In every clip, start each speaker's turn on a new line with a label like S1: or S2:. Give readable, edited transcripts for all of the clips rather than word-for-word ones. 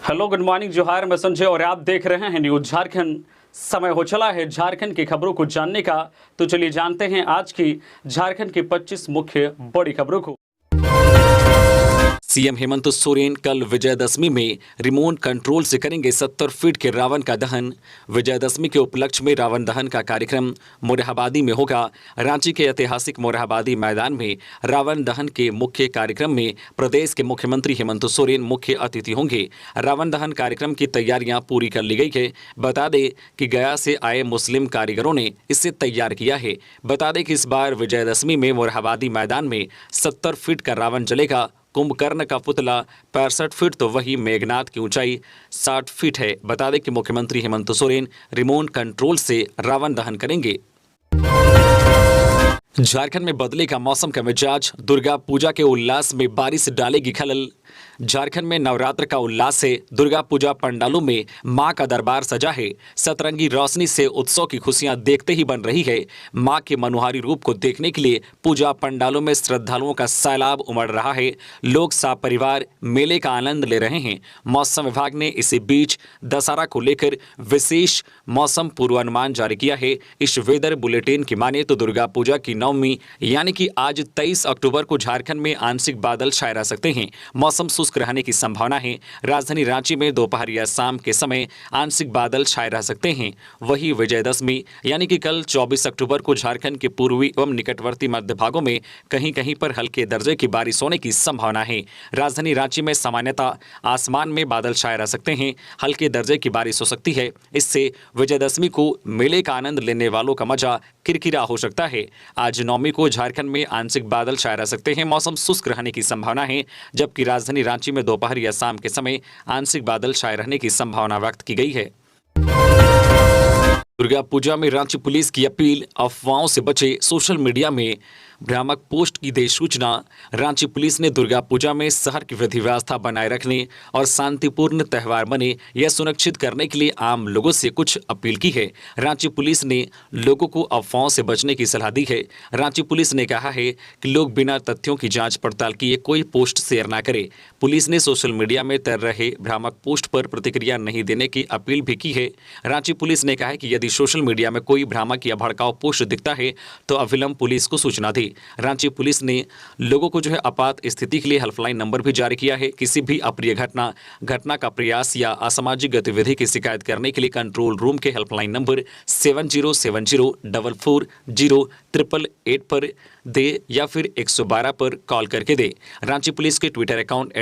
S1: Hello, good morning, जोहार। मैं संजय और आप देख रहे हैं न्यूज झारखंड। समय हो चला है झारखंड की खबरों को जानने का, तो चलिए जानते हैं आज की झारखंड की 25 मुख्य बड़ी खबरों को। सीएम हेमंत सोरेन कल विजयदशमी में रिमोट कंट्रोल से करेंगे 70 फीट के रावण का दहन। विजयदशमी के उपलक्ष्य में रावण दहन का कार्यक्रम मोरहाबादी में होगा। रांची के ऐतिहासिक मोरहाबादी मैदान में रावण दहन के मुख्य कार्यक्रम में प्रदेश के मुख्यमंत्री हेमंत सोरेन मुख्य अतिथि होंगे। रावण दहन कार्यक्रम की तैयारियां पूरी कर ली गई है। बता दें कि गया से आए मुस्लिम कारीगरों ने इसे तैयार किया है। बता दें कि इस बार विजयदशमी में मोरहाबादी मैदान में 70 फीट का रावण जलेगा। कुंभकर्ण का पुतला 65 फीट तो वही मेघनाथ की ऊंचाई 60 फीट है। बता दें कि मुख्यमंत्री हेमंत सोरेन रिमोट कंट्रोल से रावण दहन करेंगे। झारखंड में बदलेगा मौसम का मिजाज, दुर्गा पूजा के उल्लास में बारिश डालेगी खलल। झारखंड में नवरात्र का उल्लास है। दुर्गा पूजा पंडालों में मां का दरबार सजा है। सतरंगी रोशनी से उत्सव की खुशियां देखते ही बन रही है। मां के मनोहारी रूप को देखने के लिए पूजा पंडालों में श्रद्धालुओं का सैलाब उमड़ रहा है। लोग सपरिवार मेले का आनंद ले रहे हैं। मौसम विभाग ने इसी बीच दशहरा को लेकर विशेष मौसम पूर्वानुमान जारी किया है। इस वेदर बुलेटिन की माने तो दुर्गा पूजा की नवमी यानी कि आज 23 अक्टूबर को झारखंड में आंशिक बादल छाए रह सकते हैं। मौसम शुष्क रहने की संभावना है। राजधानी रांची में दोपहर या शाम के समय आंशिक बादल छाए रह सकते हैं। वही विजयदशमी यानी कि कल 24 अक्टूबर को झारखंड के पूर्वी एवं निकटवर्ती मध्य भागों में कहीं कहीं पर हल्के दर्जे की बारिश होने की संभावना है। राजधानी रांची में सामान्यतः आसमान में बादल छाए रह सकते हैं। हल्के दर्जे की बारिश हो सकती है। इससे विजयदशमी को मेले का आनंद लेने वालों का मजा किरकिरा हो सकता है। आज नवमी को झारखंड में आंशिक बादल छाए रह सकते हैं। मौसम शुष्क रहने की संभावना है, जबकि राजधानी रांची में दोपहर या शाम के समय आंशिक बादल छाए रहने की संभावना व्यक्त की गई है। दुर्गा पूजा में रांची पुलिस की अपील, अफवाहों से बचे, सोशल मीडिया में भ्रामक पोस्ट की दे सूचना। रांची पुलिस ने दुर्गा पूजा में शहर की विधि व्यवस्था बनाए रखने और शांतिपूर्ण त्यौहार बने यह सुनिश्चित करने के लिए आम लोगों से कुछ अपील की है। रांची पुलिस ने लोगों को अफवाहों से बचने की सलाह दी है। रांची पुलिस ने कहा है कि लोग बिना तथ्यों की जांच पड़ताल किए कोई पोस्ट शेयर न करें। पुलिस ने सोशल मीडिया में तैर रहे भ्रामक पोस्ट पर प्रतिक्रिया नहीं देने की अपील भी की है। रांची पुलिस ने कहा है कि यदि सोशल मीडिया में कोई भ्रामक या भड़काऊ पोस्ट दिखता है तो अविलंब पुलिस को सूचना दें। रांची पुलिस ने लोगों को आपात स्थिति के लिए हेल्पलाइन नंबर भी जारी किया है। किसी भी अप्रिय घटना का प्रयास या असामाजिक गतिविधि की शिकायत करने के लिए कंट्रोल रूम के हेल्पलाइन नंबर 7070440888 पर दे या फिर 112 पर कॉल करके दे। रांची पुलिस के ट्विटर अकाउंट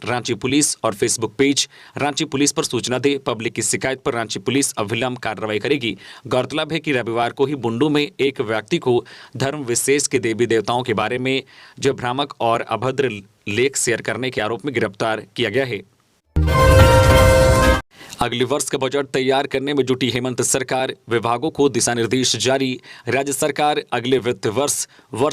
S1: @रांची पुलिस और फेसबुक पेज रांची पुलिस पर सूचना दे। पब्लिक की शिकायत पर रांची पुलिस अविलंब कार्रवाई करेगी। गौरतलब है कि रविवार को ही बुंडू में एक व्यक्ति को धर्म विशेष के देवी देवताओं के बारे में भ्रामक और अभद्र लेख शेयर करने के आरोप में गिरफ्तार किया गया है। अगले वर्ष का बजट तैयार करने में जुटी हेमंत सरकार, विभागों को दिशा निर्देश जारी। राज्य सरकार अगले वित्त वर्ष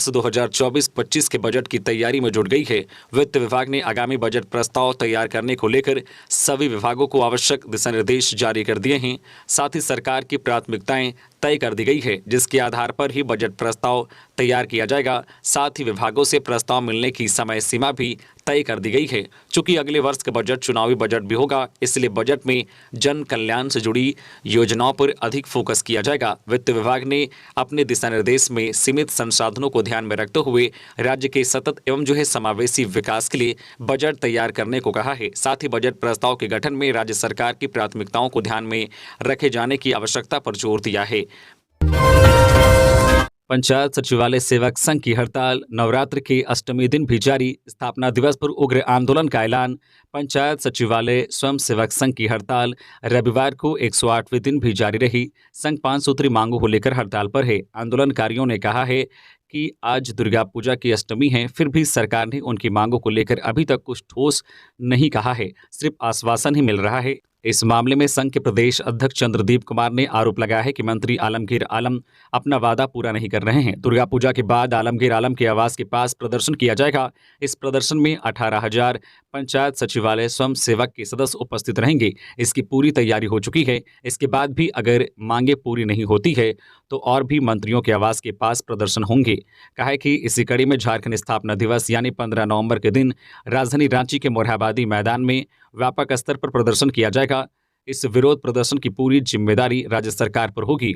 S1: 2024-25 के बजट की तैयारी में जुट गई है। वित्त विभाग ने आगामी बजट प्रस्ताव तैयार करने को लेकर सभी विभागों को आवश्यक दिशा निर्देश जारी कर दिए हैं। साथ ही सरकार की प्राथमिकताएं तय कर दी गई है, जिसके आधार पर ही बजट प्रस्ताव तैयार किया जाएगा। साथ ही विभागों से प्रस्ताव मिलने की समय सीमा भी तय कर दी गई है। चूंकि अगले वर्ष का बजट चुनावी बजट भी होगा, इसलिए बजट में जन कल्याण से जुड़ी योजनाओं पर अधिक फोकस किया जाएगा। वित्त विभाग ने अपने दिशा निर्देश में सीमित संसाधनों को ध्यान में रखते हुए राज्य के सतत एवं समावेशी विकास के लिए बजट तैयार करने को कहा है। साथ ही बजट प्रस्ताव के गठन में राज्य सरकार की प्राथमिकताओं को ध्यान में रखे जाने की आवश्यकता पर जोर दिया है। पंचायत सचिवालय सेवक संघ की हड़ताल, नवरात्र के अष्टमी दिन भी जारी। स्थापना दिवस पर उग्र आंदोलन का ऐलान। पंचायत सचिवालय स्वयं सेवक संघ की हड़ताल रविवार को 108वें दिन भी जारी रही। संघ 5 सूत्री मांगों को लेकर हड़ताल पर है। आंदोलनकारियों ने कहा है कि आज दुर्गा पूजा की अष्टमी है, फिर भी सरकार ने उनकी मांगों को लेकर अभी तक कुछ ठोस नहीं कहा है, सिर्फ आश्वासन ही मिल रहा है। इस मामले में संघ के प्रदेश अध्यक्ष चंद्रदीप कुमार ने आरोप लगाया है कि मंत्री आलमगीर आलम अपना वादा पूरा नहीं कर रहे हैं। दुर्गा पूजा के बाद आलमगीर आलम के आवास के पास प्रदर्शन किया जाएगा। इस प्रदर्शन में 18,000 पंचायत सचिवालय स्वयं सेवक के सदस्य उपस्थित रहेंगे। इसकी पूरी तैयारी हो चुकी है। इसके बाद भी अगर मांगे पूरी नहीं होती है तो और भी मंत्रियों के आवास के पास प्रदर्शन होंगे। कहा है कि इसी कड़ी में झारखंड स्थापना दिवस यानी 15 नवंबर के दिन राजधानी रांची के मोरहाबादी मैदान में व्यापक स्तर पर प्रदर्शन किया जाएगा। इस विरोध प्रदर्शन की पूरी जिम्मेदारी राज्य सरकार पर होगी।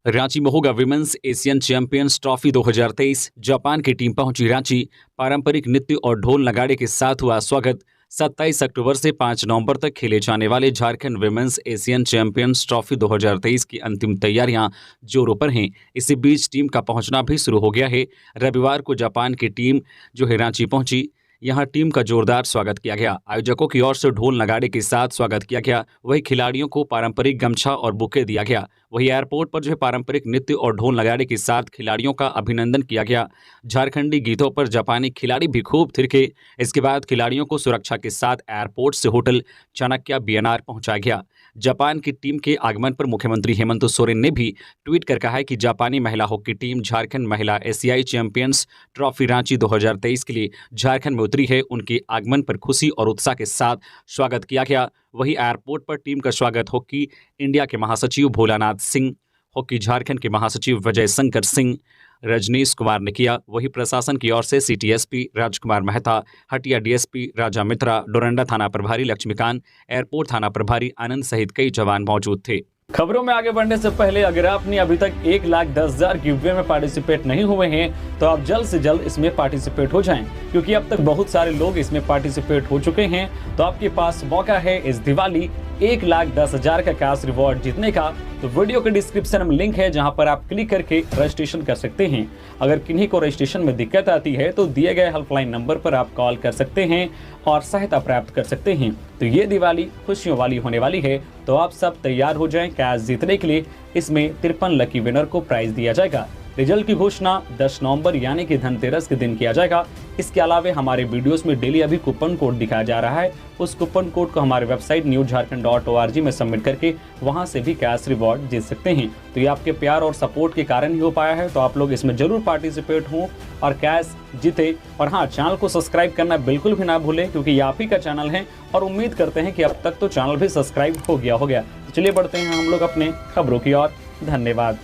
S1: रांची में होगा women's Asian champions trophy 2023। Japan की टीम पहुंची रांची। पारंपरिक नृत्य और ढोल नगाड़े के साथ हुआ स्वागत। 27 अक्टूबर से 5 नवंबर तक खेले जाने वाले Jharkhand women's Asian champions trophy 2023 की अंतिम तैयारियां जोरों पर हैं। इसी बीच टीम का पहुंचना भी शुरू हो गया है। रविवार को जापान की टीम जो है रांची पहुंची। यहां टीम का जोरदार स्वागत किया गया। आयोजकों की ओर से ढोल नगाड़े के साथ स्वागत किया गया। वहीं खिलाड़ियों को पारंपरिक गमछा और बुके दिया गया। वहीं एयरपोर्ट पर जो है पारंपरिक नृत्य और ढोल नगाड़े के साथ खिलाड़ियों का अभिनंदन किया गया। झारखंडी गीतों पर जापानी खिलाड़ी भी खूब थिरके। इसके बाद खिलाड़ियों को सुरक्षा के साथ एयरपोर्ट से होटल चाणक्य बीएनआर पहुंचाया गया। जापान की टीम के आगमन पर मुख्यमंत्री हेमंत सोरेन ने भी ट्वीट कर कहा है कि जापानी महिला हॉकी टीम झारखंड महिला एशियाई चैंपियंस ट्रॉफी रांची 2023 के लिए झारखंड में उतरी है। उनके आगमन पर खुशी और उत्साह के साथ स्वागत किया गया। वहीं एयरपोर्ट पर टीम का स्वागत हॉकी इंडिया के महासचिव भोलानाथ सिंह, हॉकी झारखंड के महासचिव विजय शंकर सिंह, रजनीश कुमार ने किया। वहीं प्रशासन की ओर से सीटीएसपी राजकुमार मेहता, हटिया डीएसपी राजा मित्रा, डोरंडा थाना प्रभारी लक्ष्मीकांत, एयरपोर्ट थाना प्रभारी आनंद सहित कई जवान मौजूद थे।
S2: खबरों में आगे बढ़ने से पहले अगर आपने अभी तक 1,10,000 गिवअवे में पार्टिसिपेट नहीं हुए हैं तो आप जल्द से जल्द इसमें पार्टिसिपेट हो जाएं, क्योंकि अब तक बहुत सारे लोग इसमें पार्टिसिपेट हो चुके हैं। तो आपके पास मौका है इस दिवाली 1,10,000 का कैश रिवॉर्ड जीतने का। तो वीडियो के डिस्क्रिप्शन में लिंक है जहां पर आप क्लिक करके रजिस्ट्रेशन कर सकते हैं। अगर किन्हीं को रजिस्ट्रेशन में दिक्कत आती है तो दिए गए हेल्पलाइन नंबर पर आप कॉल कर सकते हैं और सहायता प्राप्त कर सकते हैं। तो ये दिवाली खुशियों वाली होने वाली है, तो आप सब तैयार हो जाएं कैश जीतने के लिए। इसमें 53 लकी विनर को प्राइज दिया जाएगा। रिजल्ट की घोषणा 10 नवंबर यानी कि धनतेरस के दिन किया जाएगा। इसके अलावा हमारे वीडियोस में डेली अभी कूपन कोड दिखाया जा रहा है। उस कूपन कोड को हमारे वेबसाइट newjharkhand.org में सबमिट करके वहां से भी कैश रिवॉर्ड जीत सकते हैं। तो ये आपके प्यार और सपोर्ट के कारण ही हो पाया है। तो आप लोग इसमें जरूर पार्टिसिपेट हों और कैश जीते। और हाँ, चैनल को सब्सक्राइब करना बिल्कुल भी ना भूलें, क्योंकि ये आप ही का चैनल है और उम्मीद करते हैं कि अब तक तो चैनल भी सब्सक्राइब हो गया होगा। तो चलिए बढ़ते हैं हम लोग अपने खबरों की ओर। धन्यवाद।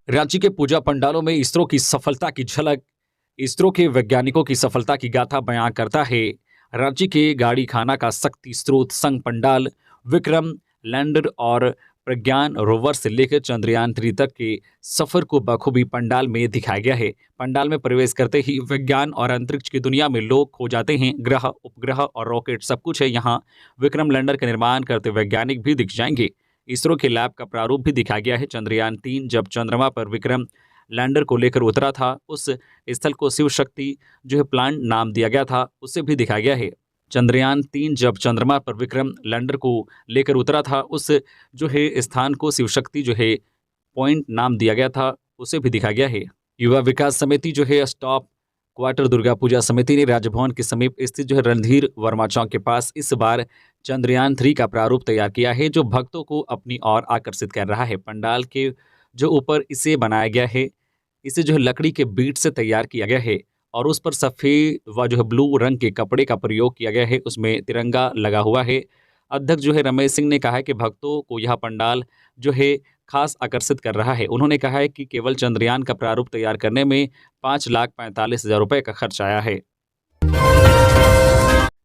S1: रांची के पूजा पंडालों में इसरो की सफलता की झलक। इसरो के वैज्ञानिकों की सफलता की गाथा बयां करता है रांची के गाड़ी खाना का शक्ति स्रोत संग पंडाल। विक्रम लैंडर और प्रज्ञान रोवर से लेकर चंद्रयान 3 तक के सफर को बखूबी पंडाल में दिखाया गया है। पंडाल में प्रवेश करते ही विज्ञान और अंतरिक्ष की दुनिया में लोग खो जाते हैं। ग्रह, उपग्रह और रॉकेट सब कुछ है यहाँ। विक्रम लैंडर का निर्माण करते वैज्ञानिक भी दिख जाएंगे। इसरो के लैब का प्रारूप भी दिखाया गया है। चंद्रयान 3 जब चंद्रमा पर विक्रम लैंडर को लेकर उतरा था, उस स्थल को शिव शक्ति जो है प्लांट नाम दिया गया था, उसे भी दिखाया गया है। चंद्रयान 3 जब चंद्रमा पर विक्रम लैंडर को लेकर उतरा था, उस जो है स्थान को शिव शक्ति जो है पॉइंट नाम दिया गया था, उसे भी दिखाया गया है। युवा विकास समिति जो है स्टॉप क्वार्टर दुर्गा पूजा समिति ने राजभवन के समीप स्थित जो है रणधीर वर्मा चौक के पास इस बार चंद्रयान 3 का प्रारूप तैयार किया है, जो भक्तों को अपनी ओर आकर्षित कर रहा है। पंडाल के जो ऊपर इसे बनाया गया है, इसे जो है लकड़ी के बीट से तैयार किया गया है और उस पर सफ़ेद व जो है ब्लू रंग के कपड़े का प्रयोग किया गया है। उसमें तिरंगा लगा हुआ है। अध्यक्ष जो है रमेश सिंह ने कहा है कि भक्तों को यह पंडाल जो है खास आकर्षित कर रहा है। उन्होंने कहा है कि केवल चंद्रयान का प्रारूप तैयार करने में 5,45,000 रुपये का खर्च आया है।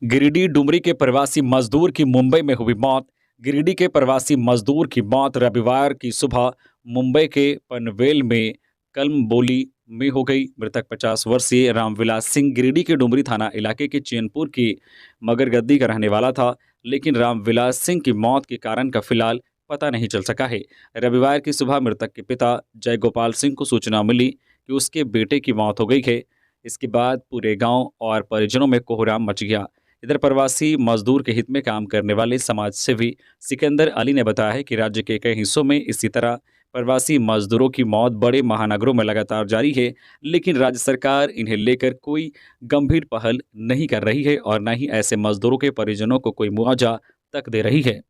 S1: गिरिडीह डुमरी के प्रवासी मजदूर की मुंबई में हुई मौत। गिरिडीह के प्रवासी मजदूर की मौत रविवार की सुबह मुंबई के पनवेल में कलमबोली में हो गई। मृतक 50 वर्षीय रामविलास सिंह गिरिडीह के डुमरी थाना इलाके के चैनपुर की मगरगद्दी का रहने वाला था, लेकिन रामविलास सिंह की मौत के कारण का फिलहाल पता नहीं चल सका है। रविवार की सुबह मृतक के पिता जय गोपाल सिंह को सूचना मिली कि उसके बेटे की मौत हो गई है। इसके बाद पूरे गांव और परिजनों में कोहराम मच गया। इधर प्रवासी मजदूर के हित में काम करने वाले समाज सेवी सिकंदर अली ने बताया है कि राज्य के कई हिस्सों में इसी तरह प्रवासी मजदूरों की मौत बड़े महानगरों में लगातार जारी है, लेकिन राज्य सरकार इन्हें लेकर कोई गंभीर पहल नहीं कर रही है और न ही ऐसे मजदूरों के परिजनों को कोई मुआवजा तक दे रही है।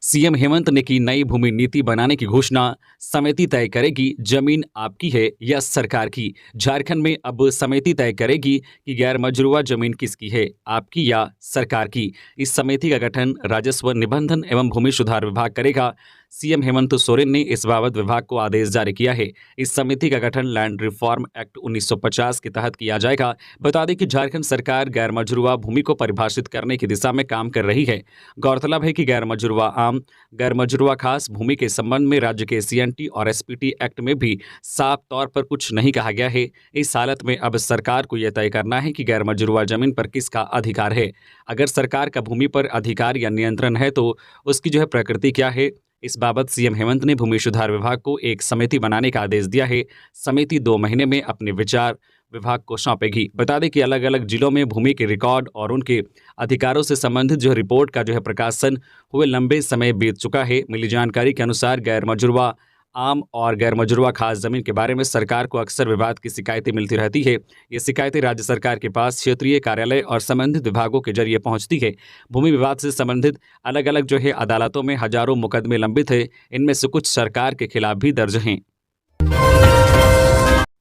S1: सीएम हेमंत ने की नई भूमि नीति बनाने की घोषणा। समिति तय करेगी जमीन आपकी है या सरकार की। झारखंड में अब समिति तय करेगी कि गैर मजरूआ जमीन किसकी है, आपकी या सरकार की। इस समिति का गठन राजस्व, निबंधन एवं भूमि सुधार विभाग करेगा। सीएम हेमंत सोरेन ने इस बाबत विभाग को आदेश जारी किया है। इस समिति का गठन लैंड रिफॉर्म एक्ट 1950 के तहत किया जाएगा। बता दें कि झारखंड सरकार गैर मजरूआ भूमि को परिभाषित करने की दिशा में काम कर रही है। गौरतलब है कि गैर मजरूआ आम, गैर मजरूआ खास भूमि के संबंध में राज्य के सीएनटी और एसपीटी एक्ट में भी साफ तौर पर कुछ नहीं कहा गया है। इस हालत में अब सरकार को यह तय करना है कि गैर मजरूआ जमीन पर किसका अधिकार है। अगर सरकार का भूमि पर अधिकार या नियंत्रण है तो उसकी प्रकृति क्या है। इस बाबत सीएम हेमंत ने भूमि सुधार विभाग को एक समिति बनाने का आदेश दिया है। समिति 2 महीने में अपने विचार विभाग को सौंपेगी। बता दें कि अलग अलग जिलों में भूमि के रिकॉर्ड और उनके अधिकारों से संबंधित रिपोर्ट का प्रकाशन हुए लंबे समय बीत चुका है। मिली जानकारी के अनुसार गैर मजरूआ आम और गैर मजरूआ खास जमीन के बारे में सरकार को अक्सर विवाद की शिकायतें मिलती रहती है। ये शिकायतें राज्य सरकार के पास क्षेत्रीय कार्यालय और संबंधित विभागों के जरिए पहुंचती है। भूमि विवाद से संबंधित अलग अलग अदालतों में हजारों मुकदमे लंबित है। इनमें से कुछ सरकार के खिलाफ भी दर्ज हैं।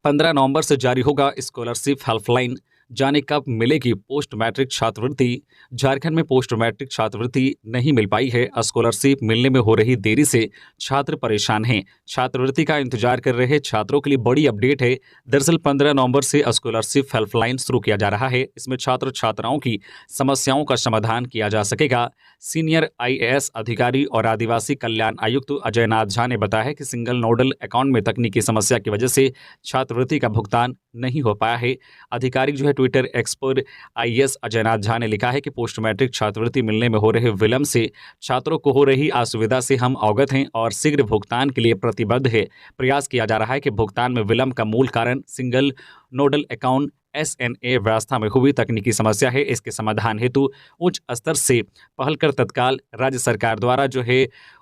S1: 15 नवंबर से जारी होगा स्कॉलरशिप हेल्पलाइन। जाने कब मिलेगी पोस्ट मैट्रिक छात्रवृत्ति। झारखंड में पोस्ट मैट्रिक छात्रवृत्ति नहीं मिल पाई है। स्कॉलरशिप मिलने में हो रही देरी से छात्र परेशान हैं। छात्रवृत्ति का इंतजार कर रहे छात्रों के लिए बड़ी अपडेट है। दरअसल 15 नवंबर से स्कॉलरशिप हेल्पलाइन शुरू किया जा रहा है। इसमें छात्र छात्राओं की समस्याओं का समाधान किया जा सकेगा। सीनियर आईएएस अधिकारी और आदिवासी कल्याण आयुक्त अजय नाथ झा ने बताया है कि सिंगल नोडल अकाउंट में तकनीकी समस्या की वजह से छात्रवृत्ति का भुगतान नहीं हो पाया है। आधिकारिक ट्विटर एक्स पर आईएएस अजय नाथ झा ने लिखा है कि पोस्ट मैट्रिक छात्रवृत्ति मिलने में हो रहे विलंब से छात्रों को हो रही असुविधा से हम अवगत हैं और शीघ्र भुगतान के लिए प्रतिबद्ध है। प्रयास किया जा रहा है कि भुगतान में विलंब का मूल कारण सिंगल नोडल अकाउंट SNA व्यवस्था में हुई तकनीकी समस्या है। इसके समाधान हेतु उच्च स्तर से पहल कर तत्काल राज्य सरकार द्वारा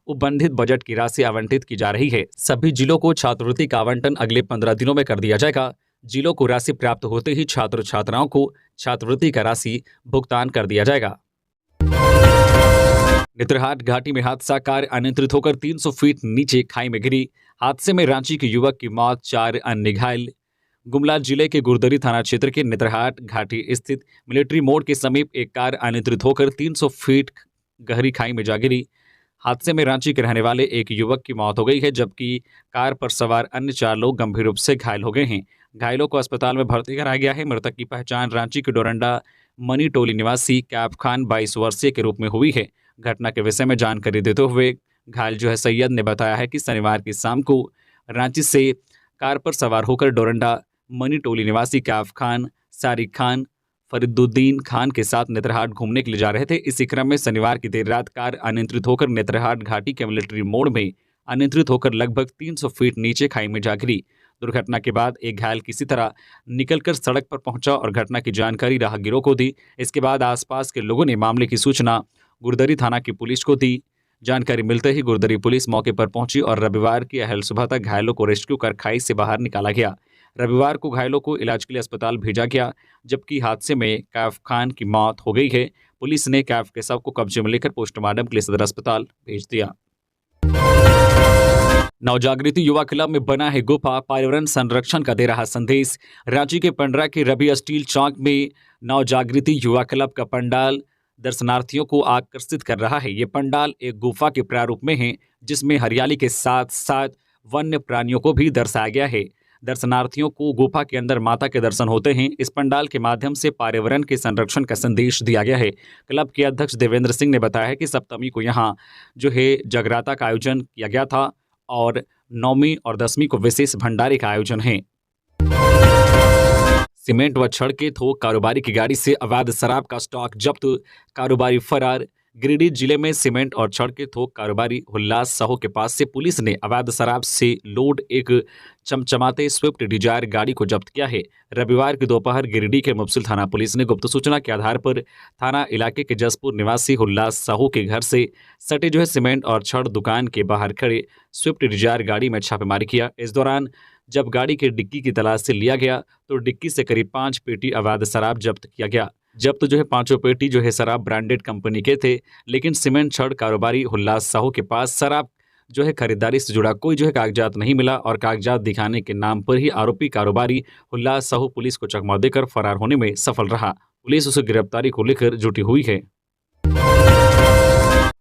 S1: उबंधित बजट की राशि आवंटित की जा रही है। सभी जिलों को छात्रवृत्ति का आवंटन अगले 15 दिनों में कर दिया जाएगा। जिलों को राशि प्राप्त होते ही छात्र छात्राओं को छात्रवृत्ति का राशि भुगतान कर दिया जाएगा। नेतरहाट घाटी में हादसा, कार अनियंत्रित होकर 300 फीट नीचे खाई में गिरी। हादसे में रांची के युवक की मौत, 4 अन्य घायल। गुमला जिले के गुरदरी थाना क्षेत्र के नेतरहाट घाटी स्थित मिलिट्री मोड़ के समीप एक कार अनियंत्रित होकर 300 फीट गहरी खाई में जा गिरी। हादसे में रांची के रहने वाले एक युवक की मौत हो गई है, जबकि कार पर सवार अन्य 4 लोग गंभीर रूप से घायल हो गए हैं। घायलों को अस्पताल में भर्ती कराया गया है। मृतक की पहचान रांची के डोरंडा मनी टोली निवासी कैफ खान 22 वर्षीय के रूप में हुई है। घटना के विषय में जानकारी देते हुए घायल सैयद ने बताया है कि शनिवार की शाम को रांची से कार पर सवार होकर डोरंडा मनी टोली निवासी कैफ खान, सारिक खान, फरीदुद्दीन खान के साथ नेतरहाट घूमने के लिए जा रहे थे। इसी क्रम में शनिवार की देर रात कार अनियंत्रित होकर नेतरहाट घाटी के मिलिट्री मोड़ में अनियंत्रित होकर लगभग 300 फीट नीचे खाई में जा गिरी। दुर्घटना के बाद एक घायल किसी तरह निकलकर सड़क पर पहुंचा और घटना की जानकारी राहगीरों को दी। इसके बाद आसपास के लोगों ने मामले की सूचना गुरदरी थाना की पुलिस को दी। जानकारी मिलते ही गुरदरी पुलिस मौके पर पहुंची और रविवार की अहल सुबह तक घायलों को रेस्क्यू कर खाई से बाहर निकाला गया। रविवार को घायलों को इलाज के लिए अस्पताल भेजा गया, जबकि हादसे में कैफ खान की मौत हो गई है। पुलिस ने कैफ के शव को कब्जे में लेकर पोस्टमार्टम के लिए सदर अस्पताल भेज दिया। नवजागृति युवा क्लब में बना है गुफा, पर्यावरण संरक्षण का दे रहा संदेश। रांची के पंडरा के रवि स्टील चौक में नवजागृति युवा क्लब का पंडाल दर्शनार्थियों को आकर्षित कर रहा है। ये पंडाल एक गुफा के प्रारूप में है, जिसमें हरियाली के साथ साथ वन्य प्राणियों को भी दर्शाया गया है। दर्शनार्थियों को गुफा के अंदर माता के दर्शन होते हैं। इस पंडाल के माध्यम से पर्यावरण के संरक्षण का संदेश दिया गया है। क्लब के अध्यक्ष देवेंद्र सिंह ने बताया है कि सप्तमी को यहाँ जगराता का आयोजन किया गया था और 9वीं और 10वीं को विशेष भंडारे का आयोजन है। सीमेंट व छड़ के थोक कारोबारी की गाड़ी से अवैध शराब का स्टॉक जब्त, कारोबारी फरार। गिरिडीह जिले में सीमेंट और छड़ के थोक कारोबारी हुल्लास साहू के पास से पुलिस ने अवैध शराब से लोड एक चमचमाते स्विफ्ट डिजायर गाड़ी को जब्त किया है। रविवार की दोपहर गिरिडीह के मुफस्सिल थाना पुलिस ने गुप्त सूचना के आधार पर थाना इलाके के जसपुर निवासी हुल्लास साहू के घर से सटे सीमेंट और छड़ दुकान के बाहर खड़े स्विफ्ट डिजायर गाड़ी में छापेमारी किया। इस दौरान जब गाड़ी के डिक्की की तलाश से लिया गया तो डिक्की से करीब 5 पेटी अवैध शराब जब्त किया गया। जब्त जो है पांचों पेटी जो है शराब ब्रांडेड कंपनी के थे, लेकिन सीमेंट छड़ कारोबारी हुल्लास साहू के पास शराब जो है खरीदारी से जुड़ा कोई जो है कागजात नहीं मिला और कागजात दिखाने के नाम पर ही आरोपी कारोबारी हुल्लास साहू पुलिस को चकमा देकर फरार होने में सफल रहा। पुलिस उसे गिरफ्तारी को लेकर जुटी हुई है।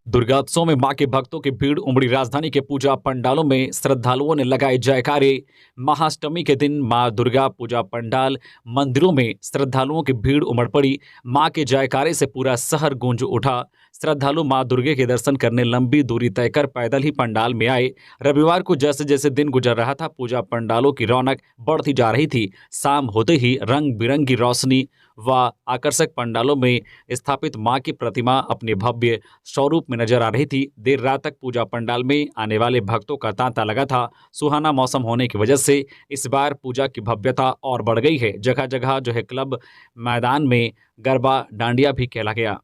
S1: दुर्गोत्सव में मां के भक्तों की भीड़ उमड़ी। राजधानी के पूजा पंडालों में श्रद्धालुओं ने लगाए जयकारे। महाअष्टमी के दिन मां दुर्गा पूजा पंडाल मंदिरों में श्रद्धालुओं की भीड़ उमड़ पड़ी। मां के जयकारे से पूरा शहर गूंज उठा। श्रद्धालु मां दुर्गे के दर्शन करने लंबी दूरी तय कर पैदल ही पंडाल में आए। रविवार को जैसे जैसे दिन गुजर रहा था, पूजा पंडालों की रौनक बढ़ती जा रही थी। शाम होते ही रंग बिरंगी रोशनी व आकर्षक पंडालों में स्थापित मां की प्रतिमा अपने भव्य स्वरूप में नजर आ रही थी। देर रात तक पूजा पंडाल में आने वाले भक्तों का तांता लगा था। सुहाना मौसम होने की वजह से इस बार पूजा की भव्यता और बढ़ गई है। जगह जगह जो है क्लब मैदान में गरबा डांडिया भी खेला गया।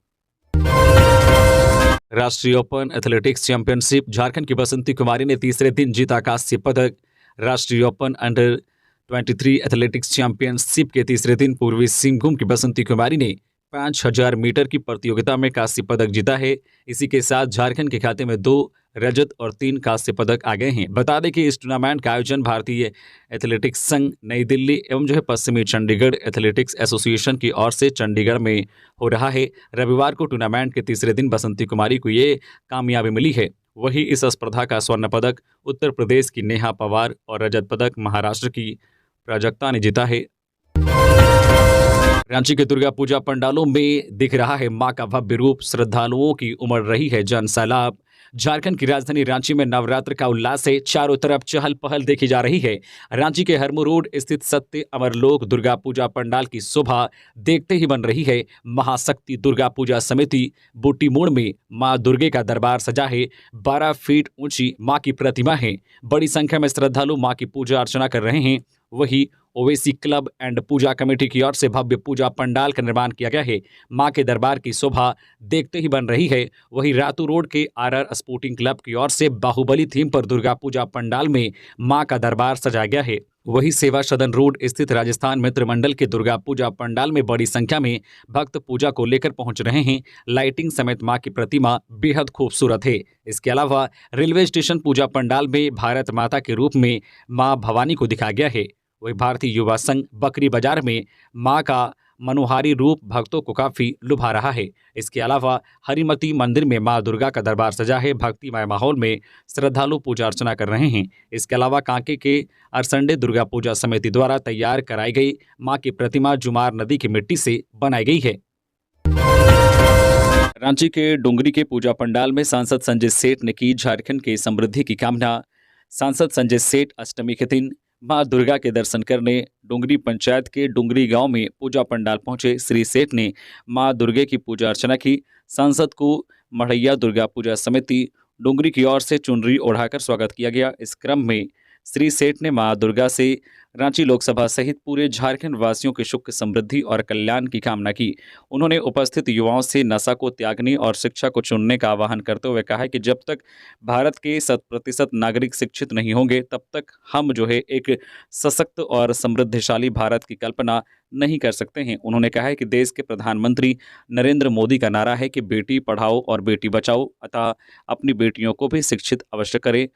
S1: राष्ट्रीय ओपन एथलेटिक्स चैंपियनशिप, झारखंड की बसंती कुमारी ने तीसरे दिन जीता कांस्य पदक। राष्ट्रीय ओपन अंडर 23 एथलेटिक्स चैंपियनशिप के तीसरे दिन पूर्वी सिंहभूम की बसंती कुमारी ने 5000 मीटर की प्रतियोगिता में कांस्य पदक जीता है। इसी के साथ झारखंड के खाते में 2 रजत और 3 कांस्य पदक आ गए हैं। बता दें कि इस टूर्नामेंट का आयोजन भारतीय एथलेटिक्स संघ नई दिल्ली एवं जो है पश्चिमी चंडीगढ़ एथलेटिक्स एसोसिएशन की ओर से चंडीगढ़ में हो रहा है। रविवार को टूर्नामेंट के तीसरे दिन बसंती कुमारी को ये कामयाबी मिली है। वही इस स्पर्धा का स्वर्ण पदक उत्तर प्रदेश की नेहा पवार और रजत पदक महाराष्ट्र की प्राजक्ता ने जीता है। रांची के दुर्गा पूजा पंडालों में दिख रहा है मां का भव्य रूप। श्रद्धालुओं की उमड़ रही है जन सैलाब। झारखंड की राजधानी रांची में नवरात्र का उल्लास है। चारों तरफ चहल पहल देखी जा रही है। रांची के हरमू रोड स्थित सत्य अमरलोक दुर्गा पूजा पंडाल की शोभा देखते ही बन रही है। महाशक्ति दुर्गा पूजा समिति बूटी मोड़ में मां दुर्गे का दरबार सजा है। 12 फीट ऊंची मां की प्रतिमा है। बड़ी संख्या में श्रद्धालु मां की पूजा अर्चना कर रहे हैं। वही Owaisi club and puja committee की ओर से भव्य पूजा पंडाल का निर्माण किया गया है। मां के दरबार की शोभा देखते ही बन रही है। वही रातू रोड के आरआर स्पोर्टिंग क्लब की ओर से बाहुबली थीम पर दुर्गा पूजा पंडाल में मां का दरबार सजाया गया है। वही सेवा सदन रोड स्थित राजस्थान मित्र मंडल के दुर्गा पूजा पंडाल में बड़ी संख्या में भक्त पूजा को लेकर पहुंच रहे हैं। लाइटिंग समेत मां की प्रतिमा बेहद खूबसूरत है। इसके अलावा रेलवे स्टेशन पूजा पंडाल में भारत माता के रूप में मां भवानी को दिखाया गया है। वही भारतीय युवा संघ बकरी बाजार में मां का मनोहारी रूप भक्तों को काफी लुभा रहा है। इसके अलावा हरिमती मंदिर में मां दुर्गा का दरबार सजा है। भक्तिमय माहौल में श्रद्धालु पूजा अर्चना कर रहे हैं। इसके अलावा कांके के अरसंडे दुर्गा पूजा समिति द्वारा तैयार कराई गई मां की प्रतिमा जुमार नदी की मिट्टी से बनाई गई है। रांची के डुंगरी के पूजा पंडाल में सांसद संजय सेठ ने की झारखंड की समृद्धि की कामना। सांसद संजय सेठ अष्टमी के दिन मां दुर्गा के दर्शन करने डुंगरी पंचायत के डुंगरी गांव में पूजा पंडाल पहुंचे। श्री सेठ ने मां दुर्गे की पूजा अर्चना की। सांसद को मढ़ैया दुर्गा पूजा समिति डुंगरी की ओर से चुनरी ओढ़ाकर स्वागत किया गया। इस क्रम में श्री सेठ ने मां दुर्गा से रांची लोकसभा सहित पूरे झारखंड वासियों की सुख समृद्धि और कल्याण की कामना की। उन्होंने उपस्थित युवाओं से नशा को त्यागने और शिक्षा को चुनने का आह्वान करते हुए कहा कि जब तक भारत के 100% नागरिक शिक्षित नहीं होंगे तब तक हम जो है एक सशक्त और समृद्धिशाली भारत की कल्पना नहीं कर सकते हैं। उन्होंने कहा है कि देश के प्रधानमंत्री नरेंद्र मोदी का नारा है कि बेटी पढ़ाओ और बेटी बचाओ, अतः अपनी बेटियों को भी शिक्षित अवश्य करें।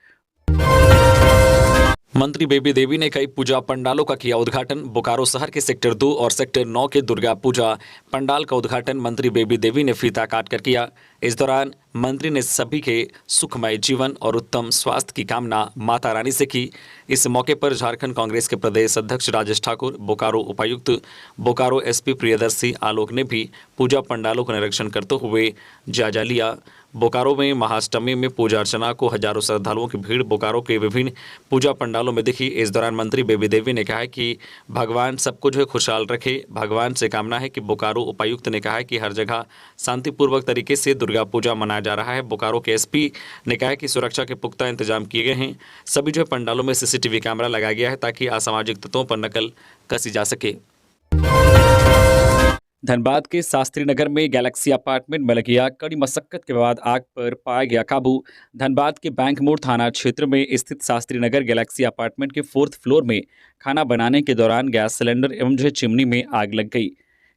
S1: मंत्री बेबी देवी ने कई पूजा पंडालों का किया उद्घाटन। बोकारो शहर के सेक्टर 2 और सेक्टर 9 के दुर्गा पूजा पंडाल का उद्घाटन मंत्री बेबी देवी ने फीता काटकर किया। इस दौरान मंत्री ने सभी के सुखमय जीवन और उत्तम स्वास्थ्य की कामना माता रानी से की। इस मौके पर झारखंड कांग्रेस के प्रदेश अध्यक्ष राजेश ठाकुर, बोकारो उपायुक्त, बोकारो एसपी प्रियदर्शी आलोक ने भी पूजा पंडालों का निरीक्षण करते हुए जायजा लिया। बोकारो में महाअष्टमी में पूजा अर्चना को हजारों श्रद्धालुओं की भीड़ बोकारो के विभिन्न पूजा पंडालों में दिखी। इस दौरान मंत्री बेबी देवी ने कहा कि भगवान सबको जो है खुशहाल रखे। भगवान से कामना है कि बोकारो उपायुक्त ने कहा है कि हर जगह शांतिपूर्वक तरीके से दुर्गा पूजा मनाया जा रहा है। बोकारो के एसपी ने कहा है कि सुरक्षा के पुख्ता इंतजाम किए गए हैं। सभी जो है पंडालों में सीसीटीवी कैमरा लगाया गया है ताकि असामाजिक तत्वों पर नकल कसी जा सके। धनबाद के शास्त्री नगर में गैलेक्सी अपार्टमेंट में लगी आग, कड़ी मशक्कत के बाद आग पर पाया गया काबू। धनबाद के बैंक मोड़ थाना क्षेत्र में स्थित शास्त्री नगर गैलेक्सी अपार्टमेंट के 4th फ्लोर में खाना बनाने के दौरान गैस सिलेंडर एवं जो चिमनी में आग लग गई।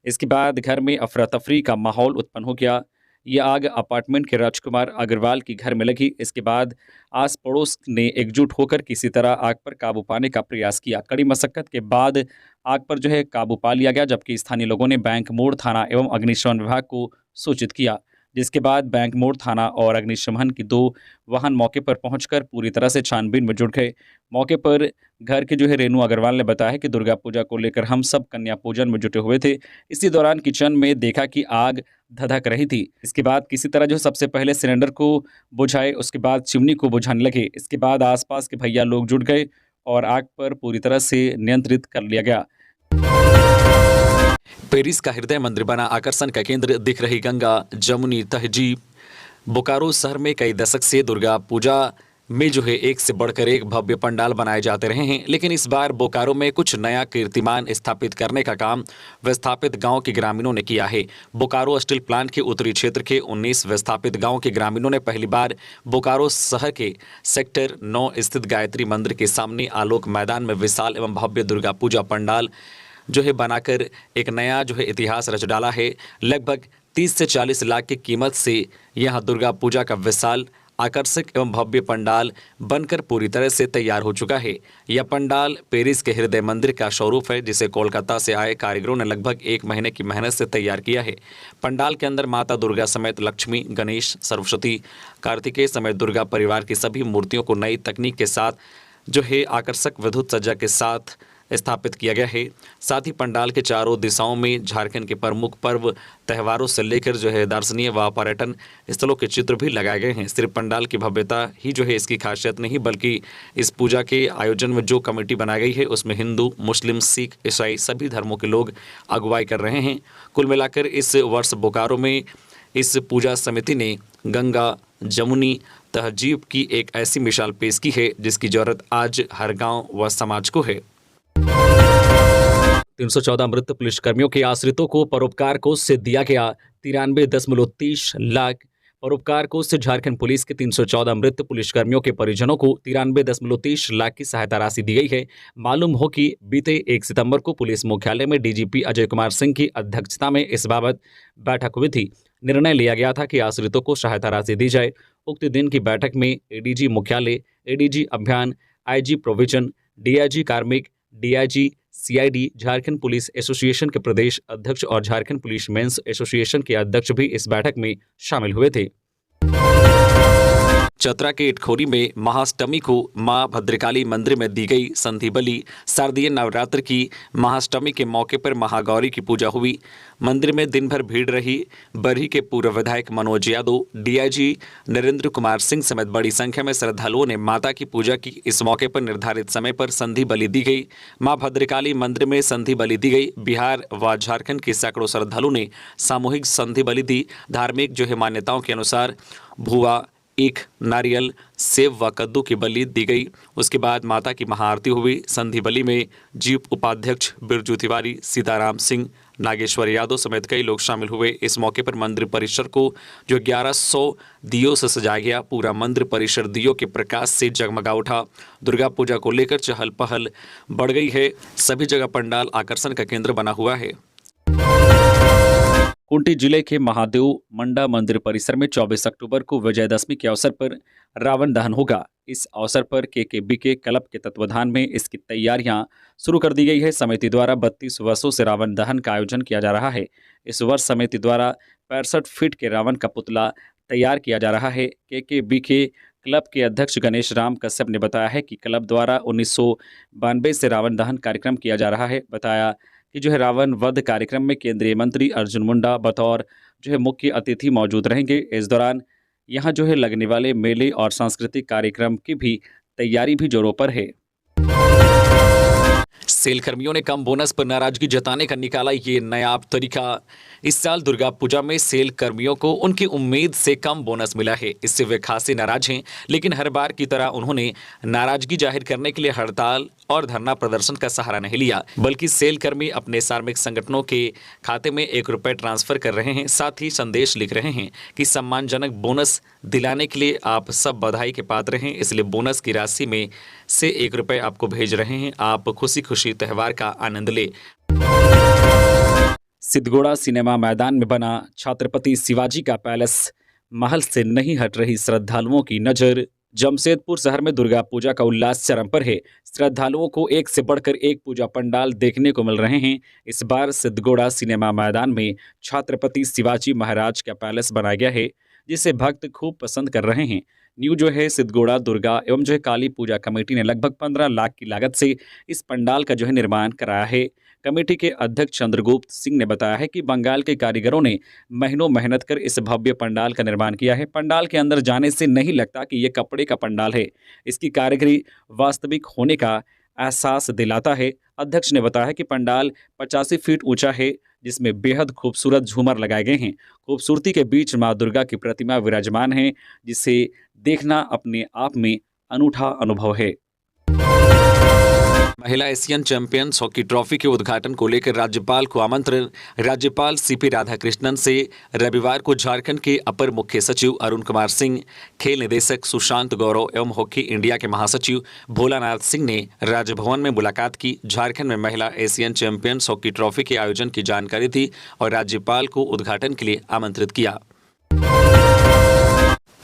S2: इसके बाद घर में अफरा तफरी का माहौल उत्पन्न हो गया। ये आग अपार्टमेंट के राजकुमार अग्रवाल के घर में लगी। इसके बाद आस पड़ोस ने एकजुट होकर किसी तरह आग पर काबू पाने का प्रयास किया। कड़ी मशक्कत के बाद आग पर काबू पा लिया गया, जबकि स्थानीय लोगों ने बैंक मोड़ थाना एवं अग्निशमन विभाग को सूचित किया, जिसके बाद बैंक मोड़ थाना और अग्निशमन की 2 वाहन मौके पर पहुंचकर पूरी तरह से छानबीन में जुट गए। मौके पर घर के रेणु अग्रवाल ने बताया कि दुर्गा पूजा को लेकर हम सब कन्या पूजन में जुटे हुए थे। इसी दौरान किचन में देखा कि आग धधक रही थी। इसके बाद किसी तरह सबसे पहले सिलेंडर को बुझाए, उसके बाद चिमनी को बुझाने लगे। इसके बाद आसपास के भैया लोग जुट गए और आग पर पूरी तरह से नियंत्रित कर लिया गया।
S1: पेरिस का हृदय मंदिर बना आकर्षण का केंद्र दिख रही गंगा जमुनी तहजीब। बोकारो शहर में कई दशक से दुर्गा पूजा में एक से बढ़कर एक भव्य पंडाल बनाए जाते रहे हैं, लेकिन इस बार बोकारो में कुछ नया कीर्तिमान स्थापित करने का काम विस्थापित गांव के ग्रामीणों ने किया है। बोकारो स्टील प्लांट के उत्तरी क्षेत्र के 19 विस्थापित गांव के ग्रामीणों ने पहली बार बोकारो शहर के सेक्टर 9 स्थित गायत्री मंदिर के सामने आलोक मैदान में विशाल एवं भव्य दुर्गा पूजा पंडाल बनाकर एक नया इतिहास रच डाला है। लगभग 30 से 40 लाख की कीमत से यहां दुर्गा पूजा का विशाल आकर्षक एवं भव्य पंडाल बनकर पूरी तरह से तैयार हो चुका है। यह पंडाल पेरिस के हृदय मंदिर का स्वरूप है, जिसे कोलकाता से आए कारीगरों ने लगभग 1 महीने की मेहनत से तैयार किया है। पंडाल के अंदर माता दुर्गा समेत लक्ष्मी, गणेश, सरस्वती, कार्तिकेय समेत दुर्गा परिवार की सभी मूर्तियों को नई तकनीक के साथ आकर्षक विद्युत सज्जा के साथ स्थापित किया गया है। साथ ही पंडाल के चारों दिशाओं में झारखंड के प्रमुख पर्व त्योहारों से लेकर दर्शनीय व पर्यटन स्थलों के चित्र भी लगाए गए हैं। सिर्फ पंडाल की भव्यता ही इसकी खासियत नहीं, बल्कि इस पूजा के आयोजन में जो कमेटी बनाई गई है उसमें हिंदू, मुस्लिम, सिख, ईसाई सभी धर्मों के लोग अगुवाई कर रहे हैं। कुल मिलाकर इस वर्ष बोकारो में इस पूजा समिति ने गंगा जमुनी तहजीब की एक ऐसी मिसाल पेश की है जिसकी जरूरत आज हर गाँव व समाज को है। 314 मृत पुलिसकर्मियों के आश्रितों को परोपकार कोष से दिया गया 93.30 लाख। परोपकार कोष से झारखंड पुलिस के 314 मृत पुलिसकर्मियों के परिजनों को 93.30 लाख की सहायता राशि दी गई है। मालूम हो कि बीते 1 सितंबर को पुलिस मुख्यालय में डीजीपी अजय कुमार सिंह की अध्यक्षता में इस बाबत बैठक हुई थी। निर्णय लिया गया था कि आश्रितों को सहायता राशि दी जाए। उक्त दिन की बैठक में एडीजी मुख्यालय, एडीजी अभियान, आईजी प्रोविजन, डीआईजी कार्मिक, DIG CID, Jharkhand police association के प्रदेश अध्यक्ष और झारखंड पुलिस मेंस एसोसिएशन के अध्यक्ष भी इस बैठक में शामिल हुए थे। चतरा के इटखोरी में महाअष्टमी को मां भद्रकाली मंदिर में दी गई संधि बलि। शारदीय नवरात्र की महाअष्टमी के मौके पर महागौरी की पूजा हुई। मंदिर में दिन भर भीड़ रही। बरही के पूर्व विधायक मनोज यादव, डीआईजी नरेंद्र कुमार सिंह समेत बड़ी संख्या में श्रद्धालुओं ने माता की पूजा की। इस मौके पर निर्धारित समय पर संधि बलि दी गई। मां भद्रकाली मंदिर में संधि बलि दी गई। बिहार व झारखंड के सैकड़ों श्रद्धालुओं ने सामूहिक संधि बलि दी। धार्मिक मान्यताओं के अनुसार भुआ, ईख, नारियल, सेब व कद्दू की बलि दी गई। उसके बाद माता की महाआरती हुई। संधि बलि में जीप उपाध्यक्ष बिरजू तिवारी, सीताराम सिंह, नागेश्वर यादव समेत कई लोग शामिल हुए। इस मौके पर मंदिर परिसर को 1100 दियों से सजाया गया। पूरा मंदिर परिसर दियों के प्रकाश से जगमगा उठा। दुर्गा पूजा को लेकर चहल पहल बढ़ गई है। सभी जगह पंडाल आकर्षण का केंद्र बना हुआ है।
S2: खूंटी जिले के महादेव मंडा मंदिर परिसर में 24 अक्टूबर को विजयदशमी के अवसर पर रावण दहन होगा। इस अवसर पर केकेबीके क्लब के तत्वाधान में इसकी तैयारियां शुरू कर दी गई है। समिति द्वारा 32 वर्षों से रावण दहन का आयोजन किया जा रहा है। इस वर्ष समिति द्वारा 65 फीट के रावण का पुतला तैयार किया जा रहा है। केकेबीके क्लब के अध्यक्ष गणेश राम कश्यप ने बताया है कि क्लब द्वारा 1992 से रावण दहन कार्यक्रम किया जा रहा है। बताया कि रावण वध कार्यक्रम में केंद्रीय मंत्री अर्जुन मुंडा बतौर मुख्य अतिथि मौजूद रहेंगे। इस दौरान यहाँ लगने वाले मेले और सांस्कृतिक कार्यक्रम की भी तैयारी भी जोरों पर है।
S1: सेल कर्मियों ने कम बोनस पर नाराजगी जताने का निकाला ये नया तरीका। इस साल दुर्गा पूजा में सेल कर्मियों को उनकी उम्मीद से कम बोनस मिला है। इससे वे खासे नाराज हैं, लेकिन हर बार की तरह उन्होंने नाराजगी जाहिर करने के लिए हड़ताल और धरना प्रदर्शन का सहारा नहीं लिया, बल्कि सेल कर्मी अपने कार्मिक संगठनों के खाते में 1 रुपये ट्रांसफर कर रहे हैं। साथ ही संदेश लिख रहे हैं कि सम्मानजनक बोनस दिलाने के लिए आप सब बधाई के पात्र हैं, इसलिए बोनस की राशि में से 1 रुपये आपको भेज रहे हैं। आप खुशी खुशी त्यौहार का आनंद ले। सिद्धगोड़ा सिनेमा मैदान में बना छत्रपति शिवाजी का पैलेस महल से नहीं हट रही श्रद्धालुओं की नजर। जमशेदपुर शहर में दुर्गा पूजा का उल्लास चरम पर है। श्रद्धालुओं को एक से बढ़कर एक पूजा पंडाल देखने को मिल रहे हैं। इस बार सिद्धगोड़ा सिनेमा मैदान में छत्रपति शिवाजी महाराज का पैलेस बनाया गया है, जिसे भक्त खूब पसंद कर रहे हैं। न्यू जो है सिद्धगोड़ा दुर्गा एवं जो है काली पूजा कमेटी ने लगभग 15 लाख की लागत से इस पंडाल का जो है निर्माण कराया है। कमेटी के अध्यक्ष चंद्रगुप्त सिंह ने बताया है कि बंगाल के कारीगरों ने महीनों मेहनत कर इस भव्य पंडाल का निर्माण किया है। पंडाल के अंदर जाने से नहीं लगता कि ये कपड़े का पंडाल है। इसकी कारीगरी वास्तविक होने का एहसास दिलाता है। अध्यक्ष ने बताया कि पंडाल 85 फीट ऊंचा है, जिसमें बेहद खूबसूरत झूमर लगाए गए हैं। खूबसूरती के बीच मां दुर्गा की प्रतिमा विराजमान है, जिसे देखना अपने आप में अनूठा अनुभव है। महिला एशियन चैंपियंस हॉकी ट्रॉफी के उद्घाटन को लेकर राज्यपाल को आमंत्रण। राज्यपाल सीपी राधाकृष्णन से रविवार को झारखंड के अपर मुख्य सचिव अरुण कुमार सिंह, खेल निदेशक सुशांत गौरव एवं हॉकी इंडिया के महासचिव भोलानाथ सिंह ने राजभवन में मुलाकात की। झारखंड में महिला एशियन चैंपियंस हॉकी ट्रॉफी के आयोजन की जानकारी दी और राज्यपाल को उद्घाटन के लिए आमंत्रित किया।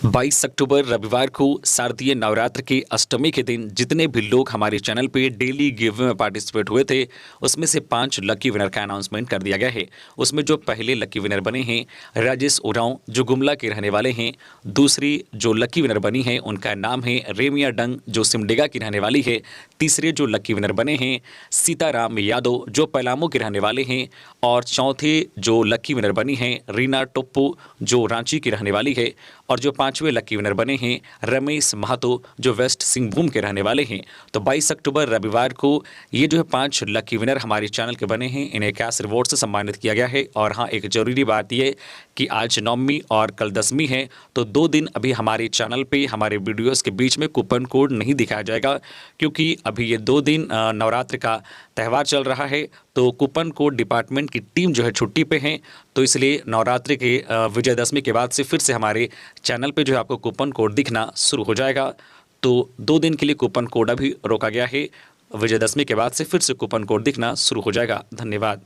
S1: 22 अक्टूबर रविवार को शारदीय नवरात्र के अष्टमी के दिन जितने भी लोग हमारे चैनल पे डेली गिव में पार्टिसिपेट हुए थे, उसमें से 5 लकी विनर का अनाउंसमेंट कर दिया गया है। उसमें जो पहले लकी विनर बने हैं राजेश उरांव, जो गुमला के रहने वाले हैं। दूसरी जो लकी विनर बनी है उनका नाम है रेमिया डंग, जो सिमडेगा की रहने वाली है। तीसरे जो लकी विनर बने हैं सीताराम यादव, जो पलामू के रहने वाले हैं। और चौथे जो लकी विनर बनी हैं रीना टोप्पू, जो रांची की रहने वाली है। और जो 5वें लकी विनर बने हैं रमेश महतो, जो वेस्ट सिंहभूम के रहने वाले हैं। तो 22 अक्टूबर रविवार को ये जो है 5 लकी विनर हमारे चैनल के बने हैं, इन्हें कैश रिवॉर्ड से सम्मानित किया गया है। और हाँ, एक जरूरी बात ये कि आज नवमी और कल दसवीं है, तो 2 दिन अभी हमारे चैनल पे हमारे वीडियोस के बीच में कूपन कोड नहीं दिखाया जाएगा, क्योंकि अभी ये 2 दिन नवरात्र का त्यौहार चल रहा है। तो कूपन कोड डिपार्टमेंट की टीम जो है छुट्टी पे है, तो इसलिए नवरात्रि के विजयदशमी के बाद से फिर से हमारे चैनल पे जो है आपको कूपन कोड दिखना शुरू हो जाएगा। तो 2 दिन के लिए कूपन कोड अभी रोका गया है। विजयदशमी के बाद से फिर से कूपन कोड दिखना शुरू हो जाएगा। धन्यवाद।